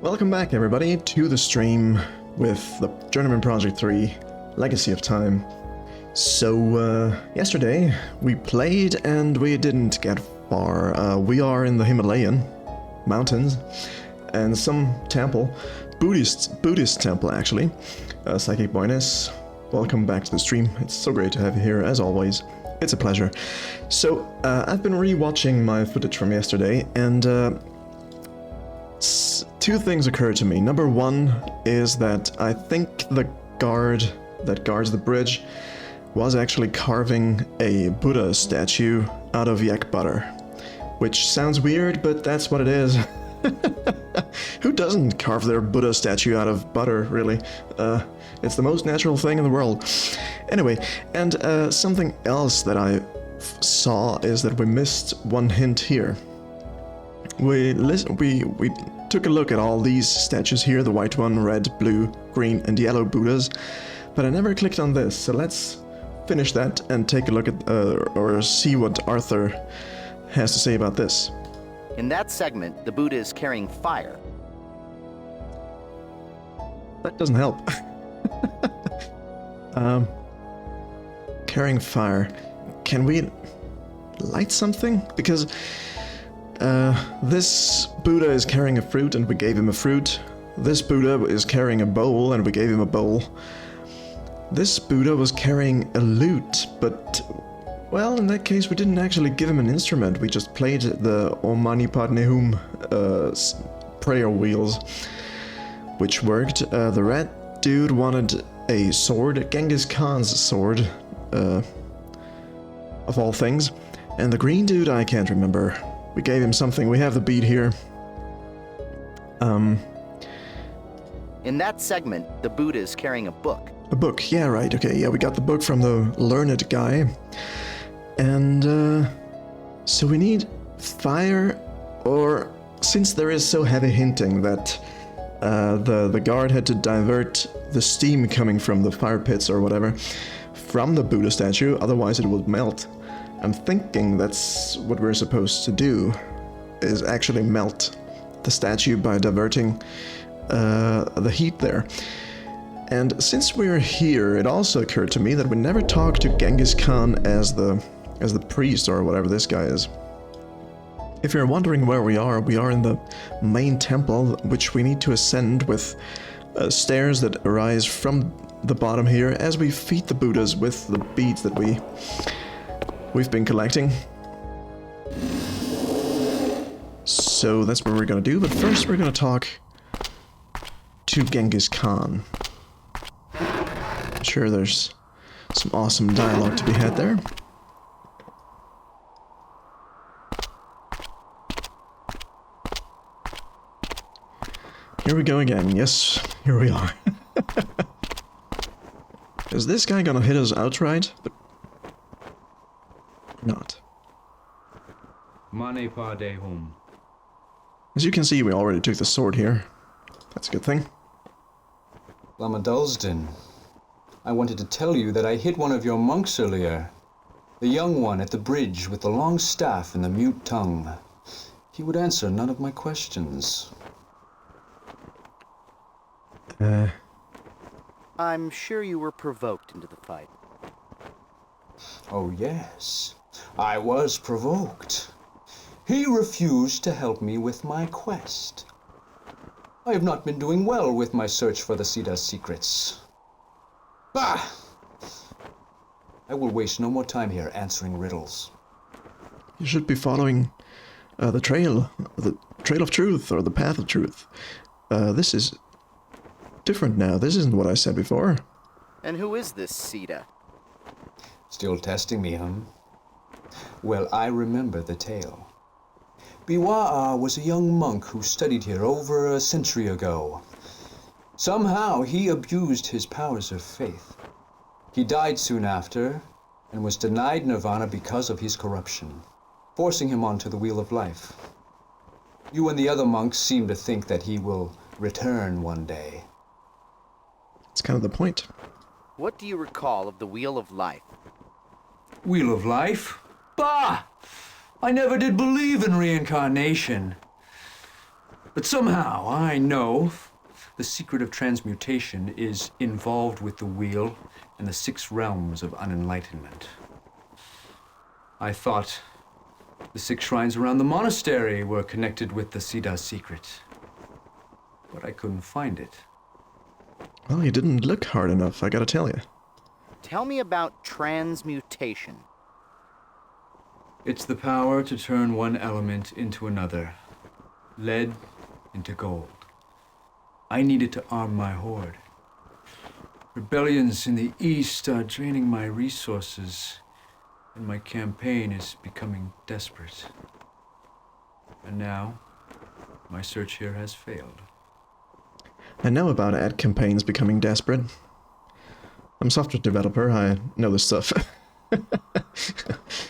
Welcome back, everybody, to the stream with the Journeyman Project 3 Legacy of Time. So, yesterday we played and we didn't get far. We are in the Himalayan mountains and some temple, Buddhist temple actually. Psychic Boyness, welcome back to the stream. It's so great to have you here as always. It's a pleasure. So, I've been re-watching my footage from yesterday and two things occurred to me. Number one is that I think the guard that guards the bridge was actually carving a Buddha statue out of yak butter. Which sounds weird, but that's what it is. Who doesn't carve their Buddha statue out of butter, really? It's the most natural thing in the world. Anyway, and something else that I saw is that we missed one hint here. We took a look at all these statues here, the white one, red, blue, green, and yellow Buddhas, but I never clicked on this, so let's finish that and take a look at, or see what Arthur has to say about this. In that segment, the Buddha is carrying fire. That doesn't help. Carrying fire. Can we light something? Because this Buddha is carrying a fruit and we gave him a fruit. This Buddha is carrying a bowl and we gave him a bowl. This Buddha was carrying a lute, but, well, in that case we didn't actually give him an instrument. We just played the Om Mani Padme Hum prayer wheels, which worked. The red dude wanted a sword, Genghis Khan's sword, of all things. And the green dude, I can't remember. We gave him something. We have the beat here. In that segment, the Buddha is carrying a book. A book, yeah, right, okay, yeah, we got the book from the learned guy. And, so we need fire, or, since there is so heavy hinting that the guard had to divert the steam coming from the fire pits or whatever from the Buddha statue, otherwise it would melt. I'm thinking that's what we're supposed to do, is actually melt the statue by diverting the heat there. And since we're here, it also occurred to me that we never talked to Genghis Khan as the priest or whatever this guy is. If you're wondering where we are in the main temple, which we need to ascend with stairs that arise from the bottom here as we feed the Buddhas with the beads that we've been collecting. So that's what we're gonna do, but first we're gonna talk to Genghis Khan. I'm sure there's some awesome dialogue to be had there. Here we go again. Yes, here we are. Is this guy gonna hit us outright? But not. Mane Padme Hum. As you can see, we already took the sword here. That's a good thing. Lama Dulsden, I wanted to tell you that I hit one of your monks earlier. The young one at the bridge with the long staff and the mute tongue. He would answer none of my questions. I'm sure you were provoked into the fight. Oh yes, I was provoked. He refused to help me with my quest. I have not been doing well with my search for the Siddha's secrets. Bah! I will waste no more time here answering riddles. You should be following the trail of truth, or the path of truth. This is different now. This isn't what I said before. And who is this Siddha? Still testing me, huh? Well, I remember the tale. Biwa was a young monk who studied here over a century ago. Somehow he abused his powers of faith. He died soon after, and was denied nirvana because of his corruption, forcing him onto the wheel of life. You and the other monks seem to think that he will return one day. It's kind of the point. What do you recall of the Wheel of Life? Wheel of Life? Bah! I never did believe in reincarnation. But somehow I know the secret of transmutation is involved with the wheel and the 6 realms of unenlightenment. I thought the 6 shrines around the monastery were connected with the Siddha's secret, but I couldn't find it. Well, you didn't look hard enough, I gotta tell you. Tell me about transmutation. It's the power to turn one element into another, lead into gold. I needed to arm my horde. Rebellions in the east are draining my resources, and my campaign is becoming desperate. And now, my search here has failed. I know about ad campaigns becoming desperate. I'm a software developer, I know this stuff.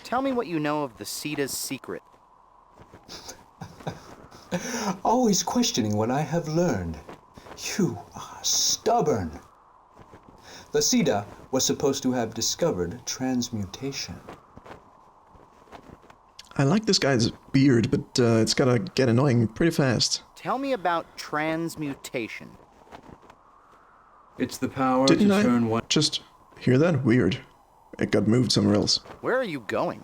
Tell me what you know of the Siddha's secret. Always questioning what I have learned. You are stubborn. The Siddha was supposed to have discovered transmutation. I like this guy's beard, but it's gotta get annoying pretty fast. Tell me about transmutation. It's the power Didn't to I turn one... just hear that? Weird. It got moved somewhere else. Where are you going?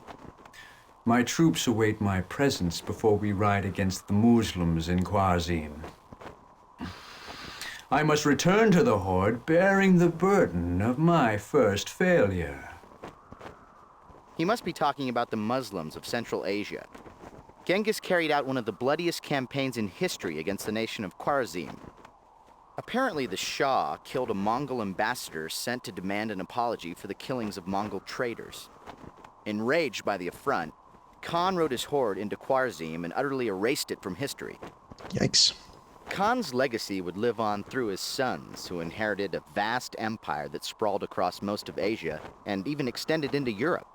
My troops await my presence before we ride against the Muslims in Khwarazm. I must return to the Horde bearing the burden of my first failure. He must be talking about the Muslims of Central Asia. Genghis carried out one of the bloodiest campaigns in history against the nation of Khwarazm. Apparently, the Shah killed a Mongol ambassador sent to demand an apology for the killings of Mongol traders. Enraged by the affront, Khan rode his horde into Khwarazm and utterly erased it from history. Yikes. Khan's legacy would live on through his sons, who inherited a vast empire that sprawled across most of Asia and even extended into Europe.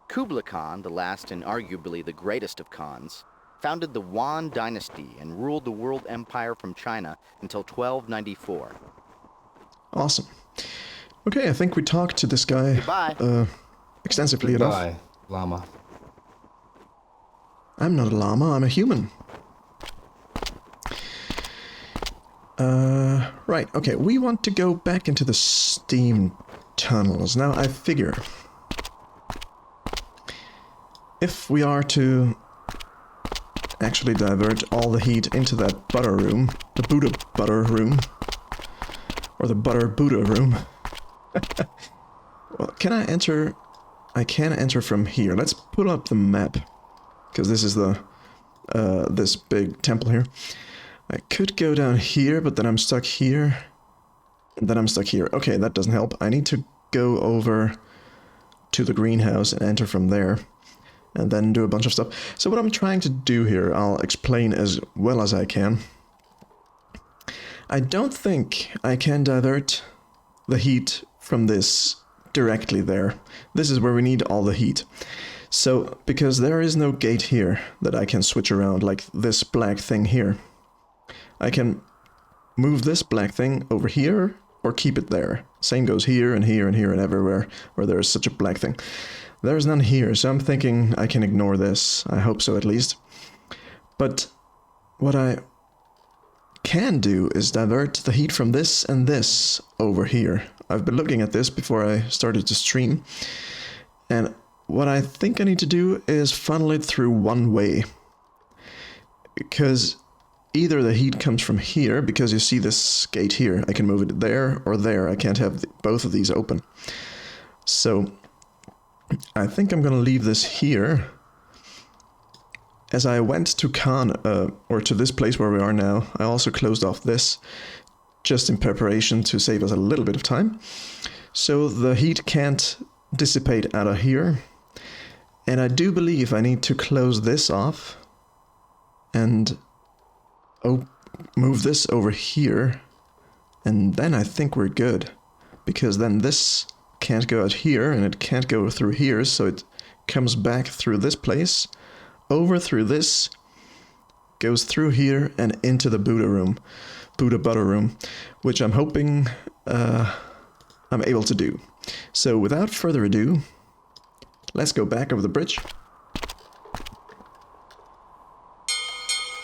Kublai Khan, the last and arguably the greatest of Khans, founded the Yuan dynasty and ruled the world empire from China until 1294. Awesome. Okay, I think we talked to this guy Goodbye. Extensively enough. Goodbye, Llama. I'm not a llama, I'm a human. Right, okay, we want to go back into the steam tunnels. Now, I figure if we are to actually divert all the heat into that butter room, the Buddha butter room, or the butter Buddha room. Well, can I enter? I can enter from here. Let's pull up the map, because this is the this big temple here. I could go down here, but then I'm stuck here, and then I'm stuck here. Okay, that doesn't help. I need to go over to the greenhouse and enter from there, and then do a bunch of stuff. So what I'm trying to do here, I'll explain as well as I can. I don't think I can divert the heat from this directly there. This is where we need all the heat. So, because there is no gate here that I can switch around, like this black thing here, I can move this black thing over here or keep it there. Same goes here and here and here and everywhere where there is such a black thing. There's none here, so I'm thinking I can ignore this. I hope so, at least. But what I can do is divert the heat from this and this over here. I've been looking at this before I started to stream, and what I think I need to do is funnel it through one way. Because either the heat comes from here, because you see this gate here, I can move it there or there. I can't have both of these open. So I think I'm gonna leave this here. As I went to Khan, or to this place where we are now, I also closed off this, just in preparation to save us a little bit of time. So the heat can't dissipate out of here. And I do believe I need to close this off and move this over here. And then I think we're good. Because then this can't go out here and it can't go through here, so it comes back through this place, over through this, goes through here and into the Buddha room, Buddha butter room, which I'm hoping I'm able to do. So without further ado, let's go back over the bridge.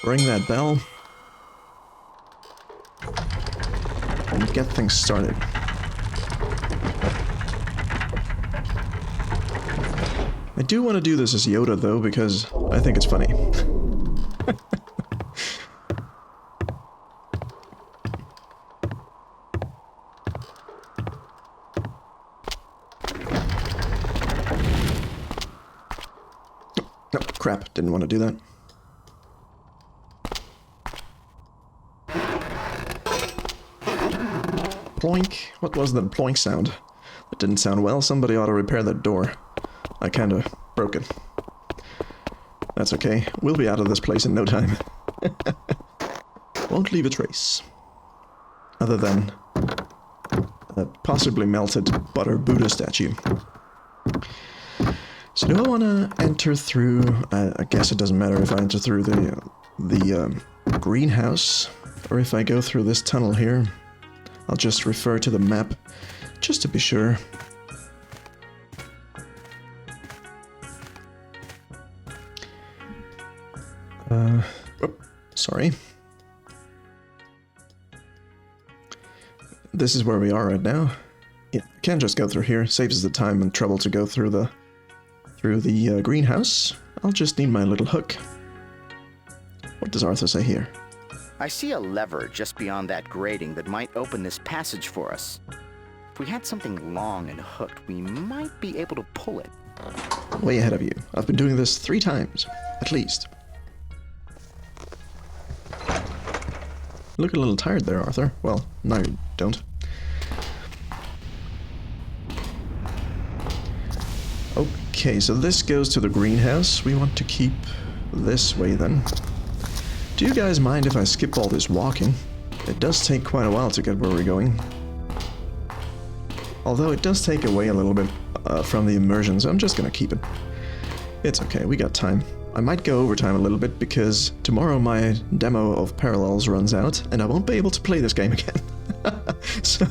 Ring that bell. get things started. I do want to do this as Yoda, though, because I think it's funny. Oh, crap. Didn't want to do that. Ploink. What was that ploink sound? That didn't sound well. Somebody ought to repair that door. I kinda broke it. That's okay. We'll be out of this place in no time. Won't leave a trace. Other than a possibly melted butter Buddha statue. So do I want to enter through... I guess it doesn't matter if I enter through the greenhouse, or if I go through this tunnel here. I'll just refer to the map, just to be sure. Oh, sorry. This is where we are right now. Yeah, can't just go through here. Saves the time and trouble to go through the greenhouse. I'll just need my little hook. What does Arthur say here? I see a lever just beyond that grating that might open this passage for us. If we had something long and hooked, we might be able to pull it. Way ahead of you. I've been doing this 3 times, at least. Look a little tired there, Arthur. Well, no, you don't. Okay, so this goes to the greenhouse. We want to keep this way then. Do you guys mind if I skip all this walking? It does take quite a while to get where we're going. Although it does take away a little bit from the immersion, so I'm just gonna keep it. It's okay, we got time. I might go overtime a little bit because tomorrow my demo of Parallels runs out and I won't be able to play this game again. So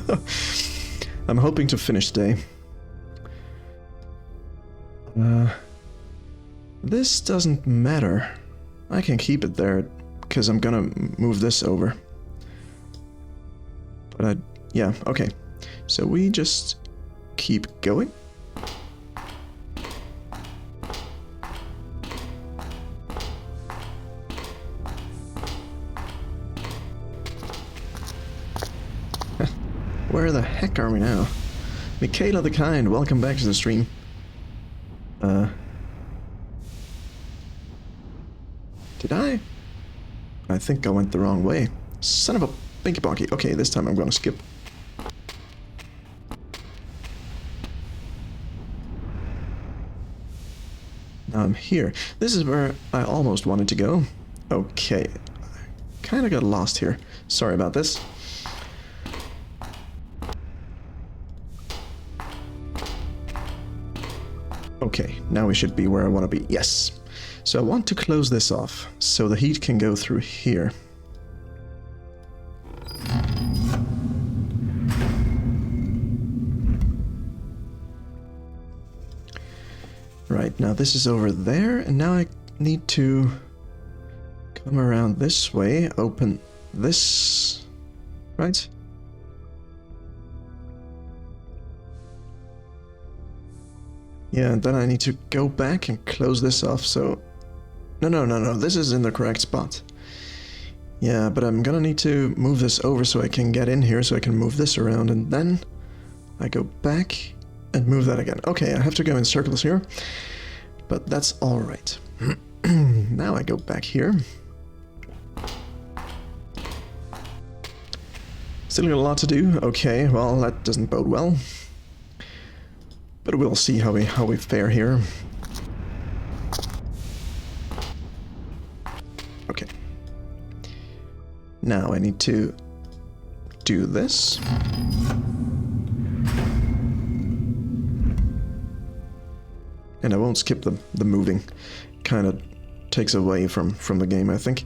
I'm hoping to finish today. This doesn't matter. I can keep it there because I'm gonna move this over. But yeah, okay. So we just keep going. Where the heck are we now? Michaela the Kind, welcome back to the stream. Did I? I think I went the wrong way. Son of a binky bonky. Okay, this time I'm gonna skip. Now I'm here. This is where I almost wanted to go. Okay. Kinda got lost here. Sorry about this. Okay, now we should be where I want to be. Yes. So I want to close this off, so the heat can go through here. Right, now this is over there, and now I need to come around this way, open this, right? Yeah, and then I need to go back and close this off, so... No, this is in the correct spot. Yeah, but I'm gonna need to move this over so I can get in here, so I can move this around, and then I go back and move that again. Okay, I have to go in circles here, but that's alright. Now I go back here. Still got a lot to do. Okay, well, that doesn't bode well. But we'll see how we fare here. Okay. Now I need to do this. And I won't skip the moving. Kind of takes away from the game, I think.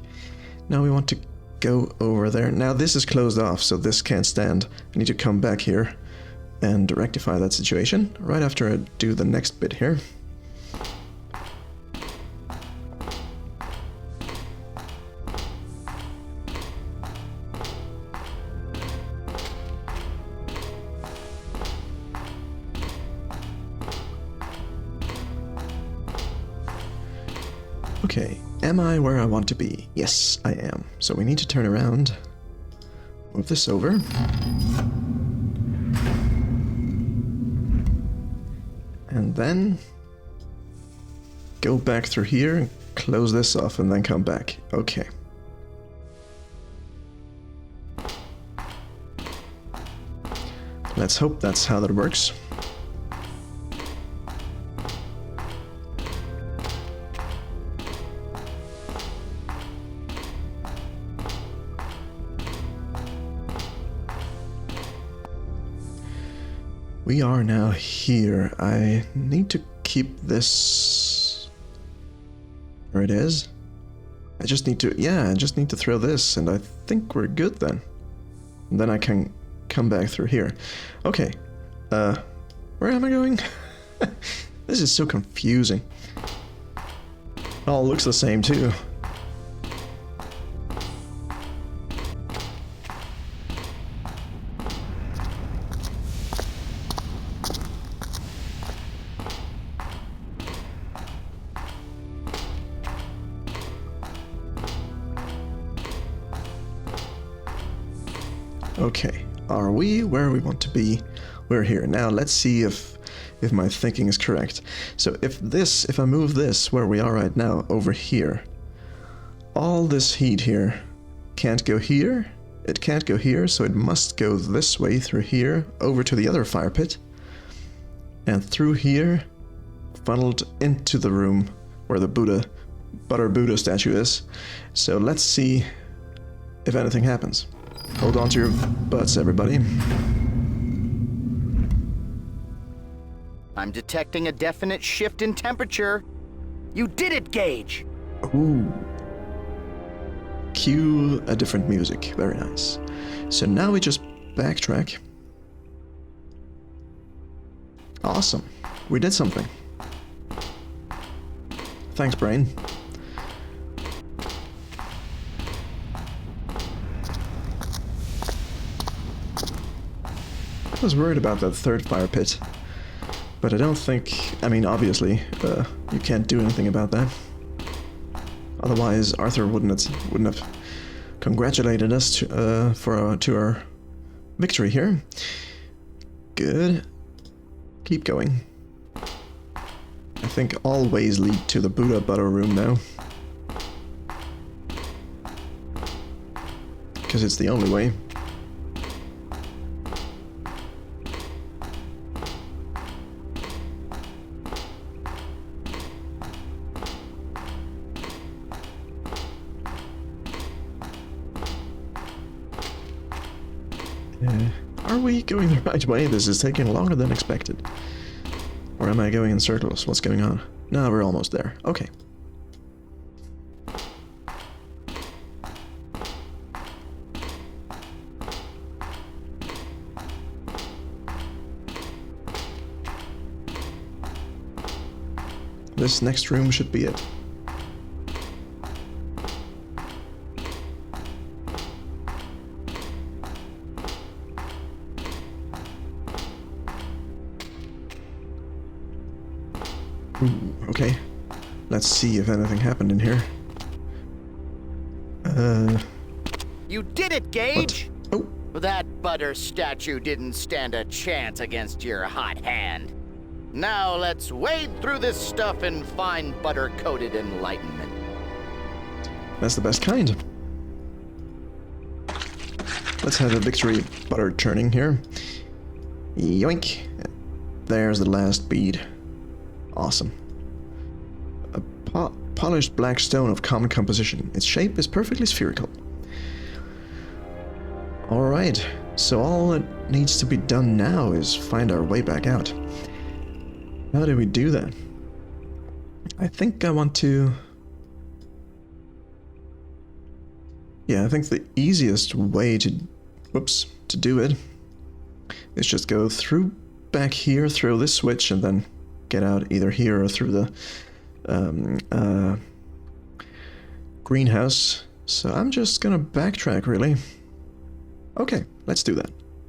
Now we want to go over there. Now this is closed off, so this can't stand. I need to come back here and rectify that situation right after I do the next bit here. Okay, am I where I want to be? Yes, I am. So we need to turn around. Move this over. And then go back through here and close this off and then come back. Okay. Let's hope that's how that works. We are now here. I need to keep this where it is. I just need to throw this and I think we're good then. And then I can come back through here. Okay, where am I going? This is so confusing. It all looks the same too. Okay, are we where we want to be? We're here. Now let's see if my thinking is correct. So if I move this where we are right now over here, all this heat here can't go here, it can't go here, so it must go this way through here over to the other fire pit and through here, funneled into the room where the Butter Buddha statue is. So let's see if anything happens. Hold on to your butts, everybody. I'm detecting a definite shift in temperature. You did it, Gage! Ooh. Cue a different music. Very nice. So now we just backtrack. Awesome. We did something. Thanks, brain. I was worried about that third fire pit, but I don't think, I mean, obviously, you can't do anything about that. Otherwise, Arthur wouldn't have congratulated us to our victory here. Good. Keep going. I think all ways lead to the Buddha Butter room now. Because it's the only way. Are we going the right way? This is taking longer than expected. Or am I going in circles? What's going on? No, we're almost there. Okay. This next room should be it. Ooh, okay. Let's see if anything happened in here. You did it, Gage! What? Oh, That butter statue didn't stand a chance against your hot hand. Now let's wade through this stuff and find butter-coated enlightenment. that's the best kind. Let's have a victory butter churning here. Yoink. There's the last bead. Awesome. A polished black stone of common composition. Its shape is perfectly spherical. Alright, so all that needs to be done now is find our way back out. How do we do that? I think I want to... Yeah, I think the easiest way to do it is just go through back here, throw this switch, and then get out either here or through the greenhouse. So I'm just gonna backtrack, really. Okay, let's do that.